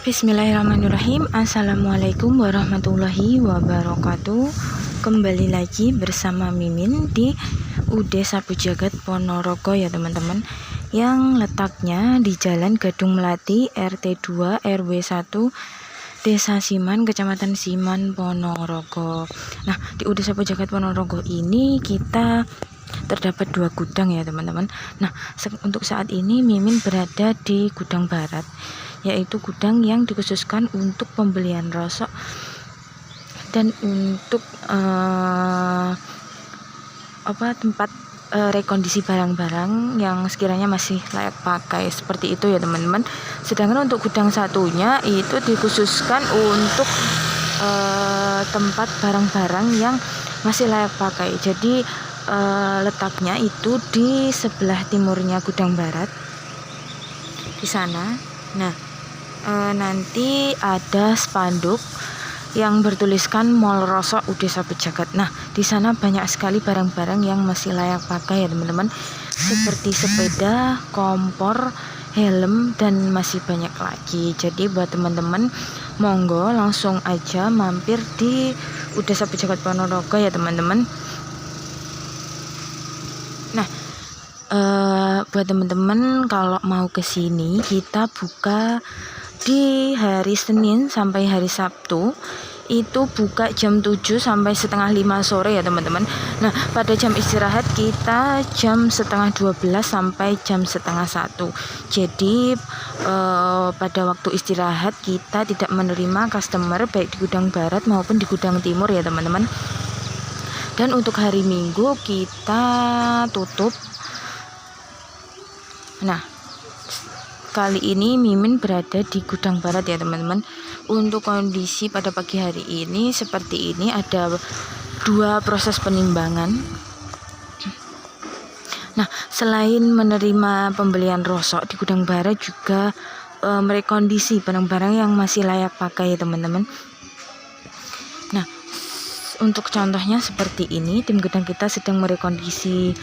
Bismillahirrahmanirrahim. Assalamualaikum warahmatullahi wabarakatuh. Kembali lagi bersama Mimin di UD Sapu Jagat Ponorogo ya teman-teman, yang letaknya di Jalan Gadung Melati RT 2 RW 1 Desa Siman, Kecamatan Siman, Ponorogo. Nah, di UD Sapu Jagat Ponorogo ini kita terdapat 2 gudang ya teman-teman. Nah, untuk saat ini Mimin berada di gudang barat, yaitu gudang yang dikhususkan untuk pembelian rosok dan untuk tempat rekondisi barang-barang yang sekiranya masih layak pakai, seperti itu ya teman-teman. Sedangkan untuk gudang satunya itu dikhususkan untuk tempat barang-barang yang masih layak pakai. Jadi letaknya itu di sebelah timurnya gudang barat di sana. Nah, nanti ada spanduk yang bertuliskan Mall Rosok UD Sapu Jagat. Nah, di sana banyak sekali barang-barang yang masih layak pakai ya teman-teman, seperti sepeda, kompor, helm, dan masih banyak lagi. Jadi buat teman-teman, monggo langsung aja mampir di UD Sapu Jagat Ponorogo ya teman-teman. Nah, buat teman-teman kalau mau ke sini, kita buka di hari Senin sampai hari Sabtu. Itu buka jam 7 sampai setengah 5 sore ya teman-teman. Nah, pada jam istirahat kita jam setengah 12 sampai jam setengah 1. Jadi pada waktu istirahat kita tidak menerima customer baik di gudang barat maupun di gudang timur ya teman-teman. Dan untuk hari Minggu kita tutup. Nah, kali ini Mimin berada di gudang barat ya teman-teman. Untuk kondisi pada pagi hari ini seperti ini, ada 2 proses penimbangan. Nah, selain menerima pembelian rosok di gudang barat, juga merekondisi barang-barang yang masih layak pakai ya teman-teman. Nah, untuk contohnya seperti ini, tim gudang kita sedang merekondisi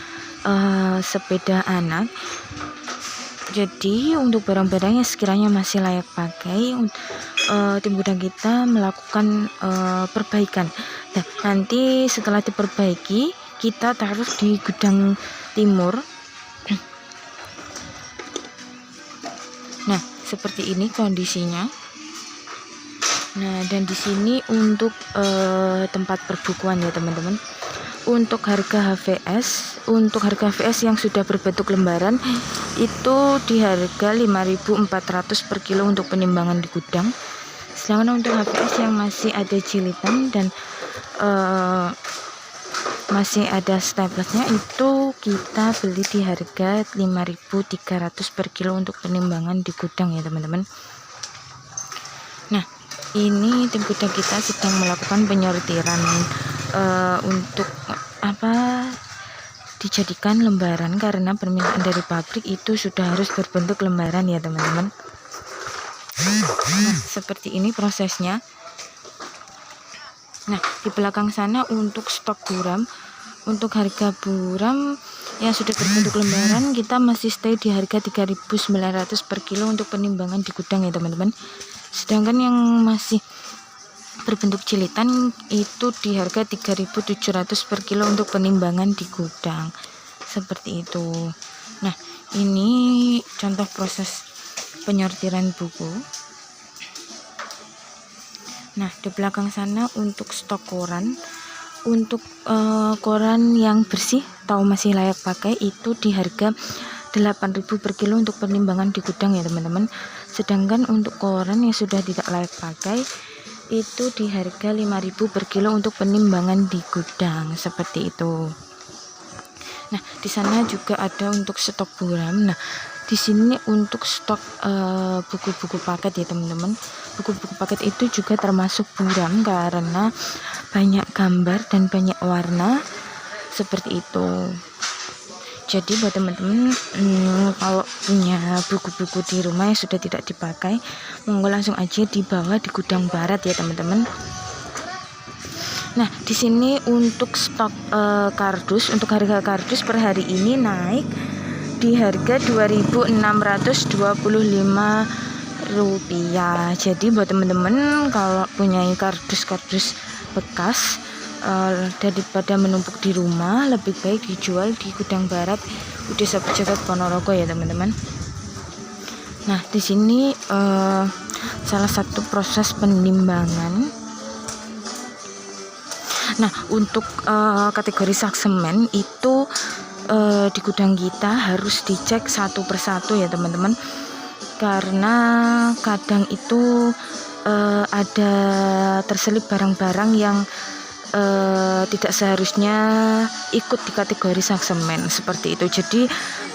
sepeda anak. Jadi untuk barang-barang yang sekiranya masih layak pakai, tim gudang kita melakukan perbaikan. Nah, nanti setelah diperbaiki kita taruh di gudang timur. Nah, seperti ini kondisinya. Nah, dan di sini untuk tempat perbukuan ya teman-teman. Untuk harga HVS yang sudah berbentuk lembaran itu di harga 5.400 per kilo untuk penimbangan di gudang. Sedangkan untuk HVS yang masih ada jilitan dan masih ada staplernya itu kita beli di harga 5.300 per kilo untuk penimbangan di gudang ya teman-teman. Nah, ini tim gudang kita sedang melakukan penyortiran untuk dijadikan lembaran, karena permintaan dari pabrik itu sudah harus berbentuk lembaran ya teman-teman. Nah, seperti ini prosesnya. Nah, di belakang sana untuk stok buram, untuk harga buram yang sudah berbentuk lembaran kita masih stay di harga 3.900 per kilo untuk penimbangan di gudang ya teman-teman. Sedangkan yang masih berbentuk jilitan itu di harga 3.700 per kilo untuk penimbangan di gudang, seperti itu. Nah, ini contoh proses penyortiran buku. Nah, di belakang sana untuk stok koran. Untuk koran yang bersih atau masih layak pakai itu di harga 8.000 per kilo untuk penimbangan di gudang ya teman-teman. Sedangkan untuk koran yang sudah tidak layak pakai itu di harga 5.000 per kilo untuk penimbangan di gudang, seperti itu. Nah, di sana juga ada untuk stok buram. Nah, di sini untuk stok buku-buku paket ya teman-teman. Buku-buku paket itu juga termasuk buram karena banyak gambar dan banyak warna, seperti itu. Jadi buat teman-teman kalau punya buku-buku di rumah yang sudah tidak dipakai, monggo langsung aja dibawa di gudang barat ya teman-teman. Nah, di sini untuk stok kardus, untuk harga kardus per hari ini naik di harga 2.625 rupiah. Jadi buat teman-teman kalau punya kardus-kardus bekas, daripada menumpuk di rumah, lebih baik dijual di Gudang Barat UD Pejabat Ponorogo ya teman-teman. Nah, di sini salah satu proses penimbangan. Nah, untuk kategori saksemen itu di gudang kita harus dicek satu persatu ya teman-teman, karena kadang itu ada terselip barang-barang yang tidak seharusnya ikut di kategori saksemen seperti itu. Jadi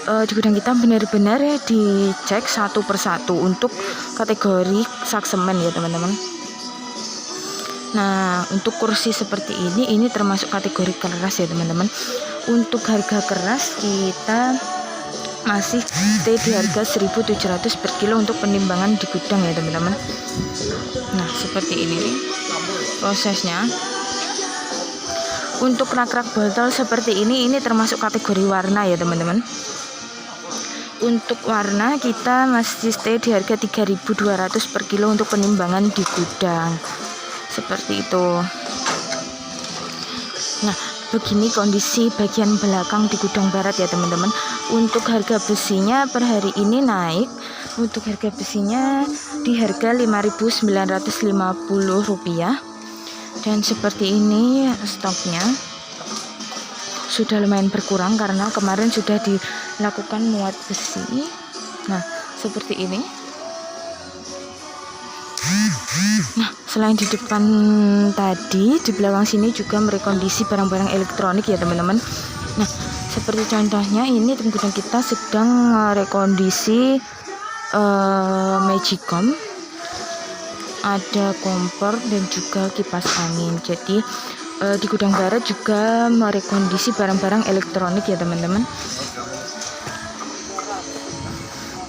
di gudang kita benar-benar dicek satu persatu untuk kategori saksemen ya teman-teman. Nah, untuk kursi seperti ini termasuk kategori keras ya teman-teman. Untuk harga keras kita masih stay di harga 1.700 per kilo untuk penimbangan di gudang ya teman-teman. Nah, seperti ini prosesnya. Untuk rak-rak botol seperti ini termasuk kategori warna ya teman-teman. Untuk warna kita masih stay di harga 3.200 per kilo untuk penimbangan di gudang. Seperti itu. Nah, begini kondisi bagian belakang di Gudang Barat ya teman-teman. Untuk harga besinya per hari ini naik. Untuk harga besinya di harga Rp5.950. Dan seperti ini stoknya sudah lumayan berkurang karena kemarin sudah dilakukan muat besi. Nah, seperti ini. Nah, selain di depan tadi, di belakang sini juga merekondisi barang-barang elektronik ya teman-teman. Nah, seperti contohnya ini tim gudang kita sedang merekondisi Magicom, ada kompor dan juga kipas angin. Jadi di Gudang Barat juga merekondisi barang-barang elektronik ya teman-teman.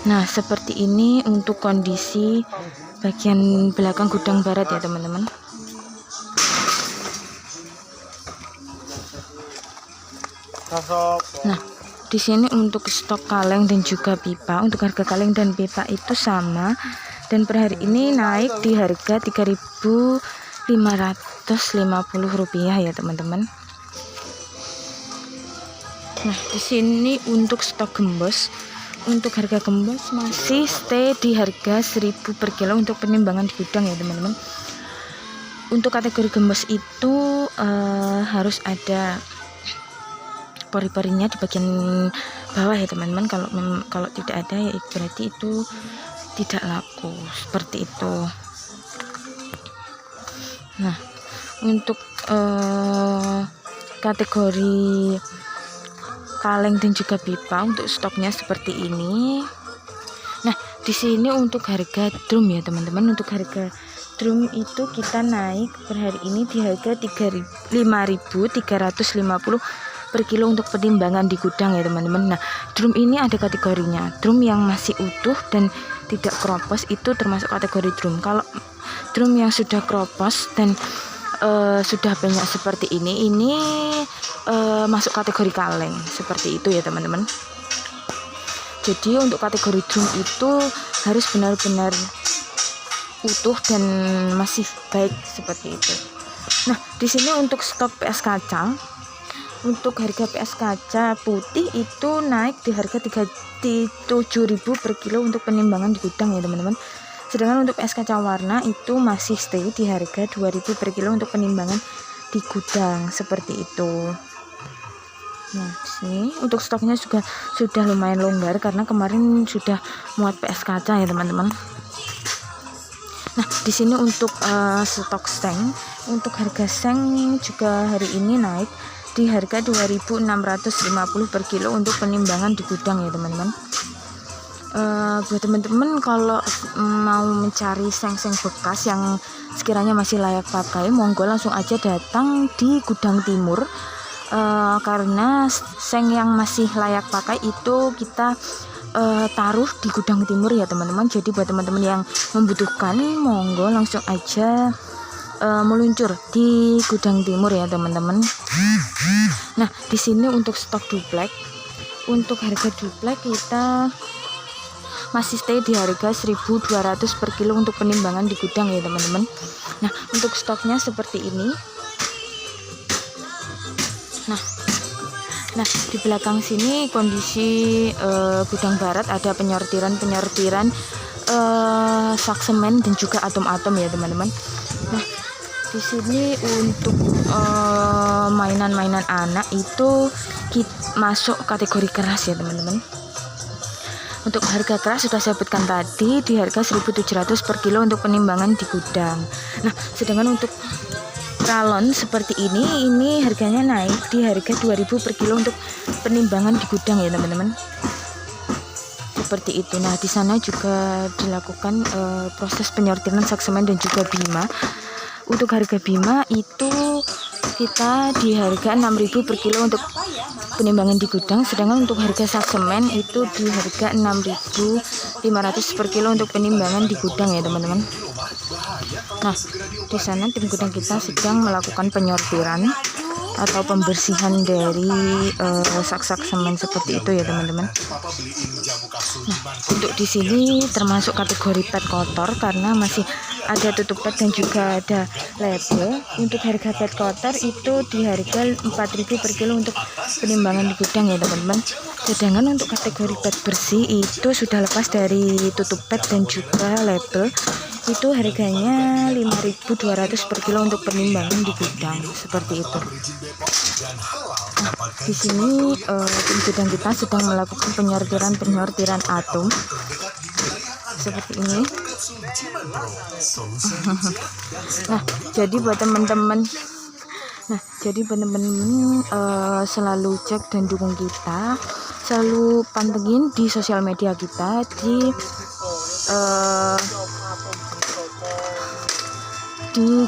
Nah, seperti ini untuk kondisi bagian belakang Gudang Barat ya teman-teman. Nah, di sini untuk stok kaleng dan juga pipa. Untuk harga kaleng dan pipa itu sama, dan per hari ini naik di harga Rp3.550 ya teman-teman. Nah, di sini untuk stok gembos. Untuk harga gembos masih stay di harga 1.000 per kilo untuk penimbangan di gudang ya teman-teman. Untuk kategori gembos itu harus ada pori-porinya di bagian bawah ya teman-teman. Kalau tidak ada ya berarti itu tidak laku, seperti itu. Nah, untuk kategori kaleng dan juga pipa untuk stoknya seperti ini. Nah, di sini untuk harga drum ya teman-teman. Untuk harga drum itu kita naik per hari ini di harga 5.350 per kilo untuk penimbangan di gudang ya teman-teman. Nah, drum ini ada kategorinya. Drum yang masih utuh dan tidak kropos itu termasuk kategori drum. Kalau drum yang sudah kropos dan sudah banyak seperti ini masuk kategori kaleng, seperti itu ya teman-teman. Jadi untuk kategori drum itu harus benar-benar utuh dan masih baik, seperti itu. Nah, di sini untuk stok PS kaca, untuk harga PS kaca putih itu naik di harga 7.000 per kilo untuk penimbangan di gudang ya teman-teman. Sedangkan untuk PS kaca warna itu masih stay di harga 2.000 per kilo untuk penimbangan di gudang, seperti itu. Nah, sini untuk stoknya juga sudah lumayan longgar karena kemarin sudah muat PS kaca ya teman-teman. Nah, di sini untuk stok seng, untuk harga seng juga hari ini naik di harga 2.650 per kilo untuk penimbangan di gudang ya teman-teman. Buat teman-teman kalau mau mencari seng-seng bekas yang sekiranya masih layak pakai, monggo langsung aja datang di Gudang Timur, karena seng yang masih layak pakai itu kita taruh di Gudang Timur ya teman-teman. Jadi buat teman-teman yang membutuhkan, monggo langsung aja meluncur di Gudang Timur ya teman-teman. Nah, di sini untuk stok duplek, untuk harga duplek kita masih stay di harga 1.200 per kilo untuk penimbangan di gudang ya teman-teman. Nah, untuk stoknya seperti ini. Nah, di belakang sini kondisi gudang barat, ada penyortiran saksemen dan juga atom-atom ya teman-teman. Nah, di sini untuk mainan-mainan anak itu masuk kategori keras ya teman-teman. Untuk harga keras sudah saya sebutkan tadi di harga 1.700 per kilo untuk penimbangan di gudang. Nah, sedangkan untuk galon seperti ini harganya naik di harga 2.000 per kilo untuk penimbangan di gudang ya teman-teman. Seperti itu. Nah, di sana juga dilakukan proses penyortiran saksemen dan juga bima. Untuk harga bima itu kita di harga 6.000 per kilo untuk penimbangan di gudang, sedangkan untuk harga saksemen itu di harga 6.500 per kilo untuk penimbangan di gudang ya teman-teman. Nah, di sana tim gudang kita sedang melakukan penyortiran atau pembersihan dari sak-sak semen seperti itu ya teman-teman. Nah, untuk di sini termasuk kategori pet kotor karena masih ada tutup pet dan juga ada label. Untuk harga pet kotor itu di harga 4.000 per kilo untuk penimbangan di gudang ya teman-teman. Sedangkan untuk kategori pet bersih itu sudah lepas dari tutup pet dan juga label, itu harganya 5.200 per kilo untuk penimbangan di gudang seperti itu. Nah, di sini tim gudang kita sedang melakukan penyortiran atom seperti ini. Nah, jadi buat teman-teman selalu cek dan dukung kita, selalu pantengin di sosial media kita di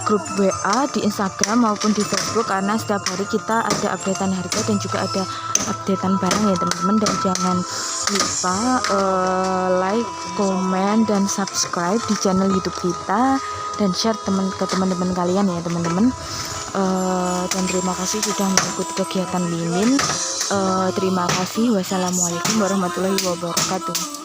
grup WA, di Instagram maupun di Facebook, karena setiap hari kita ada updatean harga dan juga ada updatean barang ya teman-teman. Dan jangan lupa like, komen, dan subscribe di channel YouTube kita dan share ke teman-teman kalian ya teman-teman. Dan terima kasih sudah mengikuti kegiatan Mimin. Terima kasih. Wassalamualaikum warahmatullahi wabarakatuh.